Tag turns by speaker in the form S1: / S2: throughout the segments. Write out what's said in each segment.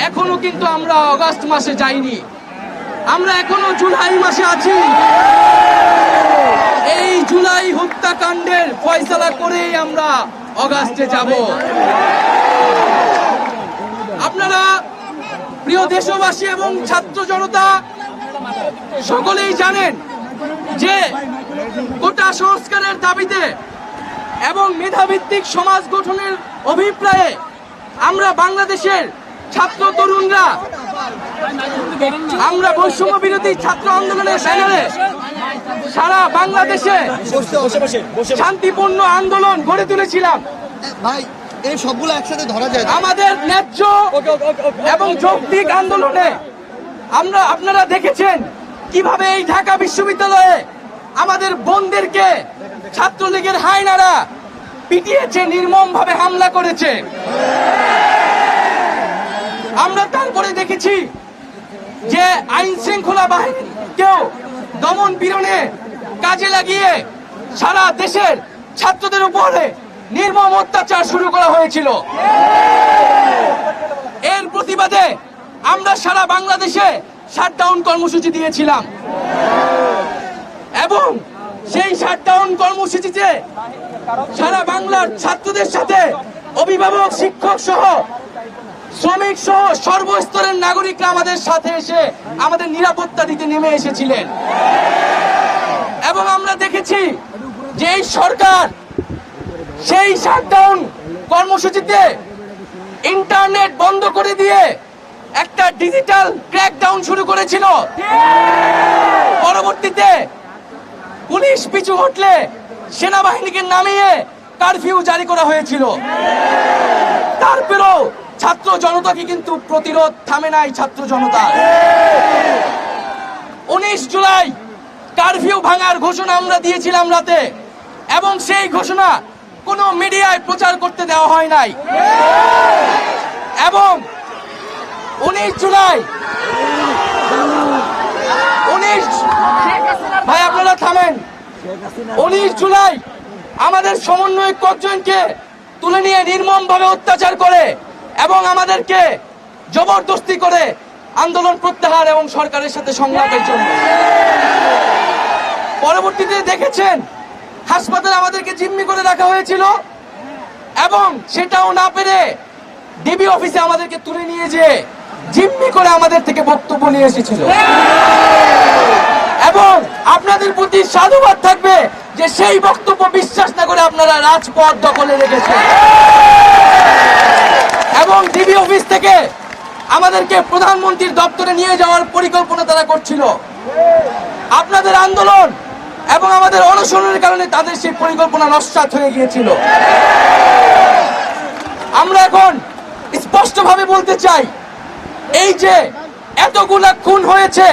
S1: এখনো কিন্তু আমরা অগাস্ট মাসে যাইনি, আমরা এখনো জুলাই মাসে আছি। এই জুলাই হত্যাকাণ্ডের ফয়সালা করেই আমরা অগাস্টে যাব। আপনারা প্রিয় দেশবাসী এবং ছাত্র জনতা সকলেই জানেন যে কোটা সংস্কারের দাবিতে এবং মেধাভিত্তিক সমাজ গঠনের অভিপ্রায়ে আমরা বাংলাদেশের ছাত্র তরুণরা আমরা বৈষম্য বিরোধী ছাত্র আন্দোলনের ব্যানারে সারা বাংলাদেশে শান্তিপূর্ণ আন্দোলন গড়ে তুলেছিলাম।
S2: ভাই এই সবগুলো একসাথে ধরা যায়।
S1: আমাদের ন্যায্য এবং যৌক্তিক আন্দোলনে আপনারা দেখেছেন কিভাবে এই ঢাকা বিশ্ববিদ্যালয়ে আমাদের বোনদেরকে ছাত্রলীগের হায়নারা পিটিয়েছে, নির্মমভাবে হামলা করেছে। আমরা তারপরে দেখেছি যে আইন শৃঙ্খলা বাহিনীকেও দমন পীড়নে কাজে লাগিয়ে সারা দেশের ছাত্রদের উপরে নির্মম অত্যাচার শুরু করা হয়েছিল। এর প্রতিবাদে আমরা সারা বাংলাদেশে শাটডাউন কর্মসূচি দিয়েছিলাম এবং সেই শাটডাউন কর্মসূচিতে সারা বাংলার ছাত্রদের সাথে অভিভাবক, শিক্ষক সহ শ্রমিক সহ সর্বস্তরের নাগরিকরা আমাদের সাথে এসে আমাদের নিরাপত্তা দিতে নেমে এসেছিলেন। এবং আমরা দেখেছি যে এই সরকার সেই শাটডাউন কর্মসূচিতে ইন্টারনেট বন্ধ করে দিয়ে একটা ডিজিটাল ক্র্যাকডাউন শুরু করেছিল। পরবর্তীতে পুলিশ পিছু হটলে সেনাবাহিনীকে নামিয়ে কারফিউ জারি করা হয়েছিল। তারপরেও ছাত্র জনতাকে কিন্তু প্রতিরোধ থামে নাই। ছাত্র জনতা 19 জুলাই কারফিউ ভাঙার ঘোষণা আমরা দিয়েছিলাম রাতে, এবং সেই ঘোষণা কোনো মিডিয়ায় প্রচার করতে দেওয়া হয় নাই। এবং 19 জুলাই ভাই আপনারা থামেন। 19 জুলাই আমাদের সমন্বয়ক কয়েকজনকে তুলে নিয়ে নির্মমভাবে অত্যাচার করে এবং আমাদেরকে জবরদস্তি করে আন্দোলন প্রত্যাহার এবং সরকারের সাথে সংলাপের জন্য। পরবর্তীতে দেখেছেন হাসপাতালে আমাদেরকে জিম্মি করে রাখা হয়েছিল এবং সেটাও না পেরে ডিবি অফিসে আমাদেরকে তুলে নিয়ে যেয়ে জিম্মি করে আমাদের থেকে বক্তব্য নিয়ে এসেছিল। এবং আপনাদের প্রতি সাধুবাদ থাকবে যে সেই বক্তব্য বিশ্বাস না করে আপনারা রাজপথ দখলে রেখেছেন এবং ডিবি অফিস থেকে আমাদেরকে প্রধানমন্ত্রীর দপ্তরে নিয়ে যাওয়ার পরিকল্পনা তারা করছিল। আপনাদের আন্দোলন এবং আমাদের অনশনের কারণে তাদের সেই পরিকল্পনা নস্যাৎ হয়ে গিয়েছিল। আমরা এখন স্পষ্টভাবে বলতে চাই, এই যে এতগুলা খুন হয়েছে,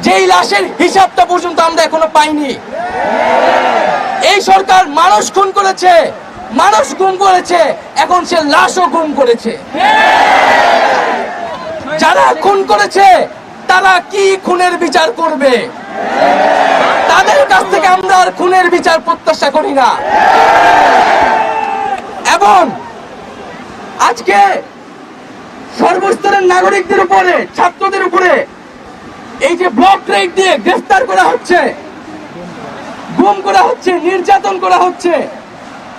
S1: যেই লাশের হিসাবটা পর্যন্ত আমরা এখনো পাইনি। এই সরকার মানুষ খুন করেছে, মানুষ গুম করেছে, এখন সে লাশও গুম করেছে। যারা খুন করেছে তারা কি খুনের বিচার করবে? তাদের কাছ থেকে আমরা আর খুনের বিচার প্রত্যাশা করি না। এবং আজকে সর্বস্তরের নাগরিকদের উপরে, ছাত্রদের উপরে এই যে ব্লক রেড দিয়ে গ্রেফতার করা হচ্ছে, গুম করা হচ্ছে, নির্যাতন করা হচ্ছে,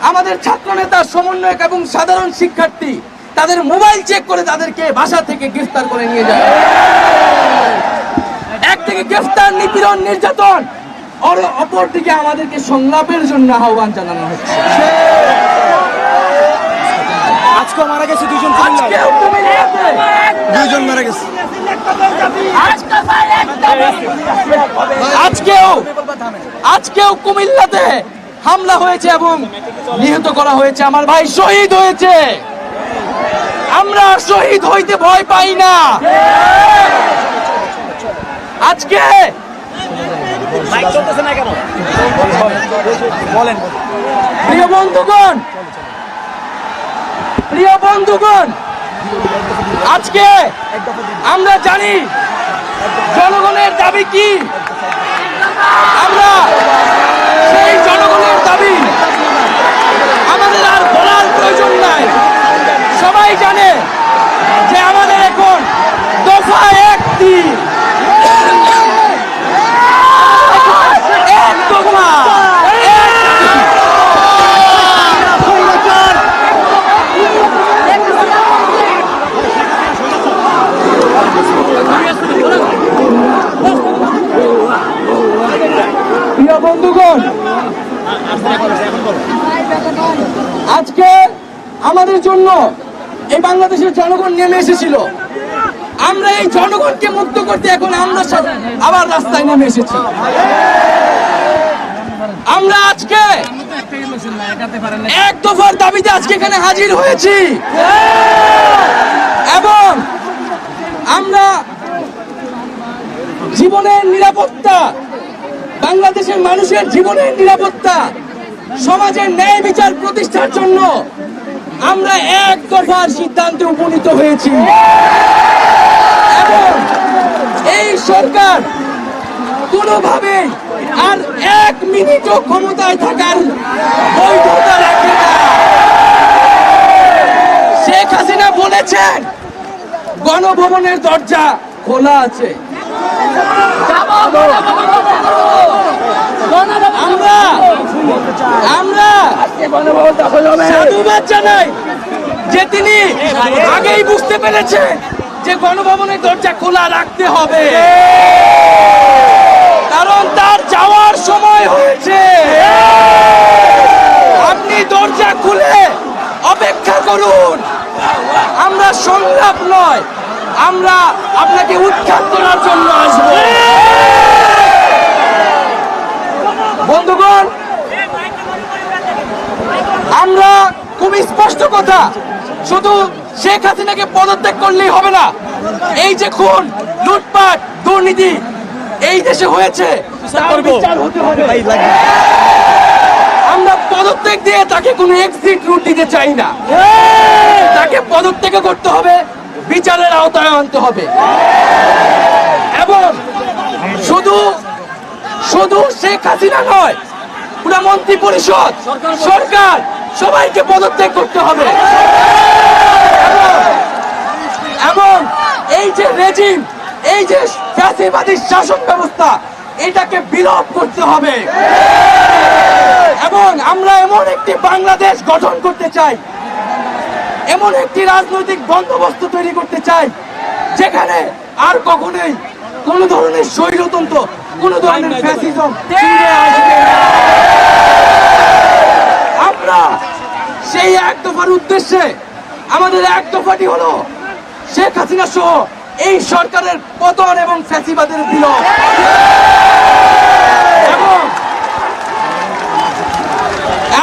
S1: আমাদের ছাত্র নেতা, সমন্বয়ক এবং সাধারণ শিক্ষার্থী তাদের মোবাইল চেক করে তাদেরকে বাসা থেকে গ্রেফতার করে নিয়ে যায়। একদিকে গ্রেফতার, নিপীড়ন, নির্যাতন, অপরদিকে আমাদেরকে সংলাপের জন্য আহ্বান জানানো হচ্ছে।
S2: আজকেও মারা গেছে দুইজন মারা গেছে।
S1: আজকেও কুমিল্লাতে হামলা হয়েছে এবং নিহত করা হয়েছে। আমার ভাই শহীদ হয়েছে। আমরা শহীদ হইতে ভয় পাই না। আজকে প্রিয় বন্ধুগণ, আজকে আমরা জানি জনগণের দাবি কি। আমরা সেই জনগণের দাবি আমাদের আর বলার প্রয়োজন নাই। সবাই জানে যে ফ্যাসিবাদের জন্য এই বাংলাদেশের জনগণ নেমে এসেছিল। আমরা এই জনগণকে মুক্ত করতে এখন আমরা আবার রাস্তায় নেমে এসেছি। আমরা আজকে এক দফার দাবিতে আজকে এখানে হাজির হয়েছি এবং আমরা জীবনের নিরাপত্তা, বাংলাদেশের মানুষের জীবনের নিরাপত্তা, সমাজের ন্যায় বিচার প্রতিষ্ঠার জন্য আমরা এক দফার সিদ্ধান্তে উপনীত হয়েছি এবং এই সরকার কোনোভাবেই আর এক মিনিটও ক্ষমতায় থাকার বৈধতা রাখে না। শেখ হাসিনা বলেছেন গণভবনের দরজা খোলা আছে। আমরা সাধুবাদ জানাই যে তিনি আগেই বুঝতে পেরেছেন যে গণভবনের দরজা খোলা রাখতে হবে, কারণ তার যাওয়ার সময় হয়েছে। আপনি দরজা খুলে অপেক্ষা করুন। আমরা সংলাপ নয়, আমরা আপনাকে উৎখাত করার জন্য আসব। বন্ধুগণ, আমরা খুব স্পষ্ট কথা, শুধু শেখ হাসিনাকে পদত্যাগ করলেই হবে না। এই যে খুন, লুটপাট, দুর্নীতি এই দেশে হয়েছে, তার বিচার হতে হবে। আমরা পদত্যাগ দিয়ে তাকে কোনো এক্সিট রুট দিতে চাই না। তাকে পদত্যাগ করতে হবে, বিচারের আওতায় আনতে হবে এবং শুধু শেখ হাসিনা নয়, পুরো মন্ত্রী পরিষদ, সরকার সবাইকে পদত্যাগ করতে হবে এবং এই যে রেজিম, এই যে ফ্যাসিবাদী শাসন ব্যবস্থা, এটাকে বিলোপ করতে হবে এবং আমরা এমন একটি বাংলাদেশ গঠন করতে চাই, এমন একটি রাজনৈতিক বন্দোবস্ত তৈরি করতে চাই যেখানে আর কখনোই কোন ধরনের স্বৈরতন্ত্র, কোন ধরনের ফ্যাসিজম ফিরে আসবে না। আমরা সেই এক দফার উদ্দেশ্যে আমাদের এক দফাটি হলো শেখ হাসিনা সহ এই সরকারের পতন এবং ফ্যাসিবাদের বিলোপ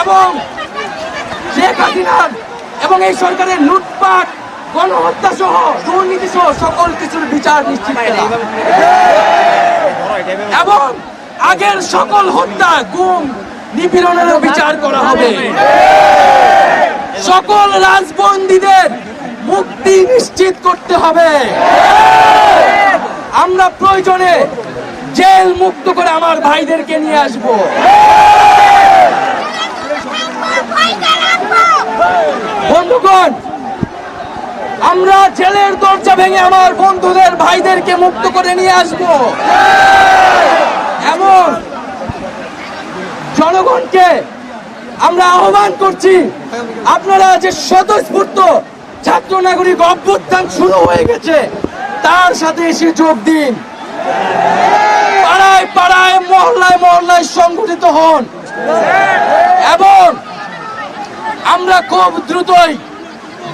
S1: এবং শেখ হাসিনার এবং এই সরকারের লুটপাট, গণহত্যা সহ দুর্নীতি সহ সকল কিছুর বিচার নিশ্চিত করা এবং আগের সকল হত্যা, গুম, নিপীড়নেরও বিচার করা হবে। সকল রাজবন্দীদের মুক্তি নিশ্চিত করতে হবে। আমরা প্রয়োজনে জেল মুক্ত করে আমার ভাইদেরকে নিয়ে আসব। বন্ধুগণ, আমরা জেলের দরজা ভেঙে আমার বন্ধুদের, ভাইদেরকে মুক্ত করে নিয়ে আসব এবং জনগণকে আমরা আহ্বান করছি, আপনারা যে স্বতঃস্ফূর্ত ছাত্র নাগরিক অভ্যুত্থান শুরু হয়ে গেছে, তার সাথে এসে যোগ দিন। পাড়ায় পাড়ায়, মহল্লায় মহল্লায় সংগঠিত হন এবং আমরা খুব দ্রুতই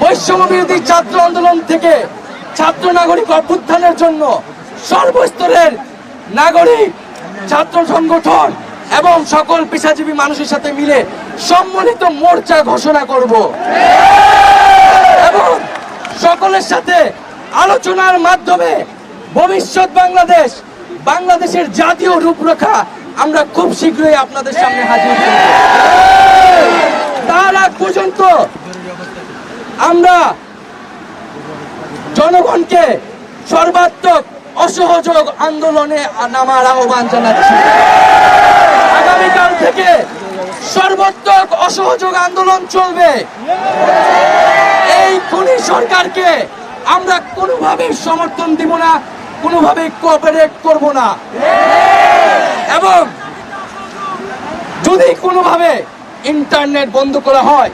S1: বৈষম্য বিরোধী ছাত্র আন্দোলন থেকে ছাত্র নাগরিক অভ্যুত্থানের জন্য সর্বস্তরের নাগরিক, ছাত্র সংগঠন এবং সকল পেশাজীবী মানুষের সাথে মিলে সম্মিলিত মোর্চা ঘোষণা করব এবং সকলের সাথে আলোচনার মাধ্যমে ভবিষ্যৎ বাংলাদেশের জাতীয় রূপরেখা আমরা খুব শীঘ্রই আপনাদের সামনে হাজির করব। তার আগ পর্যন্ত আমরা জনগণকে সর্বাত্মক অসহযোগ আন্দোলনে নামার আহ্বান জানাচ্ছি। আগামীকাল থেকে সর্বাত্মক অসহযোগ আন্দোলন চলবে। এই খুনি সরকারকে আমরা কোনোভাবেই সমর্থন দিব না, কোনোভাবেই কোঅপারেট করব না এবং যদি কোনোভাবে ইন্টারনেট বন্ধ করা হয়,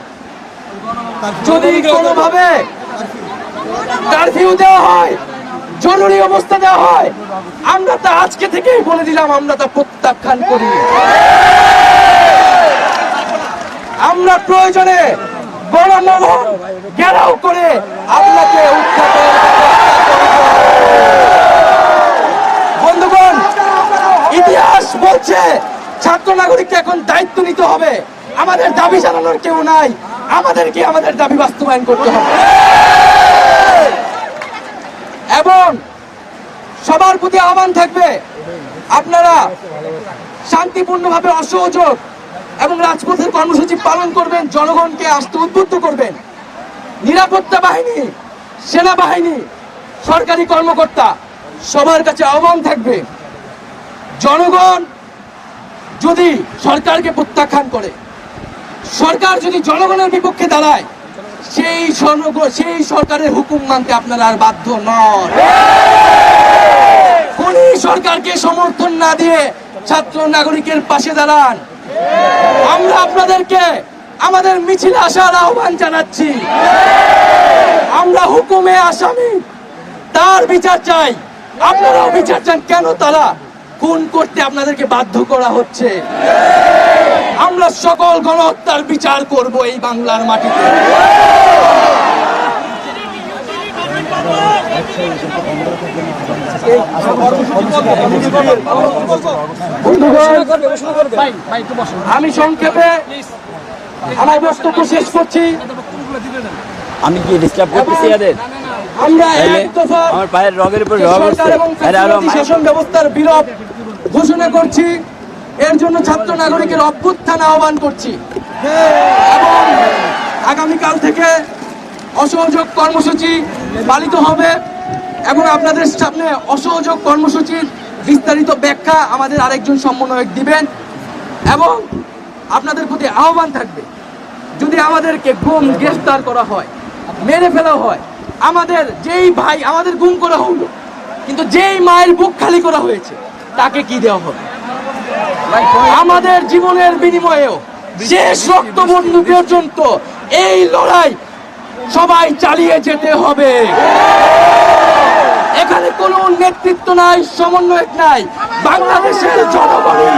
S1: যদি কোনোভাবে কারফিউ দেওয়া হয়, জরুরি অবস্থা দেওয়া হয়, আমরা তা আজকে থেকেই বলে দিলাম, আমরা তা প্রত্যাখ্যান করি। আমরা প্রয়োজনে গণমোহন ঘেরাও করে আপনাকে উৎখাতের ব্যবস্থা করব। বন্ধুগণ, ইতিহাস বলছে ছাত্র নাগরিককে এখন দায়িত্ব নিতে হবে। আমাদের দাবি জানানোর কেউ নাই, আমাদেরকে আমাদের দাবি বাস্তবায়ন করতে হবে। এবং সবার প্রতি আহ্বান থাকবে, আপনারা শান্তিপূর্ণভাবে অসহযোগ এবং রাজপথের কর্মসূচি পালন করবেন, জনগণকে আসতে উদ্বুদ্ধ করবেন। নিরাপত্তা বাহিনী, সেনাবাহিনী, সরকারি কর্মকর্তা সবার কাছে আহ্বান থাকবে, জনগণ যদি সরকারকে প্রত্যাখ্যান করে, সরকার যদি জনগণের বিপক্ষে দাঁড়ায়, সেই সরকারের হুকুম মানতে আপনারা আর বাধ্য নন। কোন সরকারকে সমর্থন না দিয়ে ছাত্র নাগরিকের পাশে দাঁড়ান। আমরা আপনাদেরকে আমাদের মিছিলে আসার আহ্বান জানাচ্ছি। আমরা হুকুমে আসামি, তার বিচার চাই। আপনারাও বিচার চান, কেন তারা খুন করতে আপনাদেরকে বাধ্য করা হচ্ছে। আমরা সকল গণহত্যার বিচার করব এই বাংলার মাটিতে। আমি সংক্ষেপে আমার বক্তব্য শেষ করছি।
S3: আমি কি ডিস্টার্ব করতেছি এদের?
S1: আমরা এক দফা
S3: আমার পায়ের রগের উপর রগ
S1: সরকার
S3: উঠছে।
S1: এবং ফ্যাসিবাদী শাসন ব্যবস্থার বিলোপ ঘোষণা করছি। এর জন্য ছাত্র নাগরিকের অভ্যুত্থান আহ্বান করছি এবং আগামীকাল থেকে অসহযোগ কর্মসূচি পালিত হবে এবং আপনাদের সামনে অসহযোগ কর্মসূচির বিস্তারিত ব্যাখ্যা আমাদের আরেকজন সমন্বয়ক দিবেন। এবং আপনাদের প্রতি আহ্বান থাকবে, যদি আমাদেরকে গ্রেফতার করা হয়, মেরে ফেলা হয়, আমাদের যেই ভাই আমাদের গুম করা হলো, কিন্তু যেই মায়ের বুক খালি করা হয়েছে তাকে কি দেওয়া হবে? আমাদের জীবনের বিনিময়েও শেষ রক্তবন্ধু পর্যন্ত এই লড়াই সবাই চালিয়ে যেতে হবে। এখানে কোনো নেতৃত্ব নাই, সমন্বয়ক নাই, বাংলাদেশের জনগণই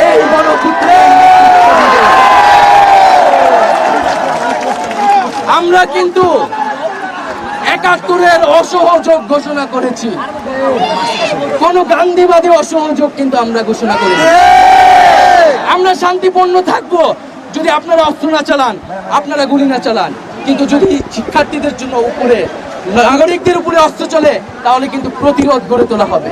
S1: এই গণঅভ্যুত্থানের নেতৃত্ব দিবে। আমরা কিন্তু ৭১-এর অসহযোগ ঘোষণা করেছি, কোন গান্ধীবাদী অসহযোগ কিন্তু আমরা ঘোষণা করেছি। আমরা শান্তিপূর্ণ থাকবো যদি আপনারা অস্ত্র না চালান, আপনারা গুলি না চালান। কিন্তু যদি শিক্ষার্থীদের জন্য উপরে, নাগরিকদের উপরে অস্ত্র চলে, তাহলে কিন্তু প্রতিরোধ গড়ে তোলা হবে।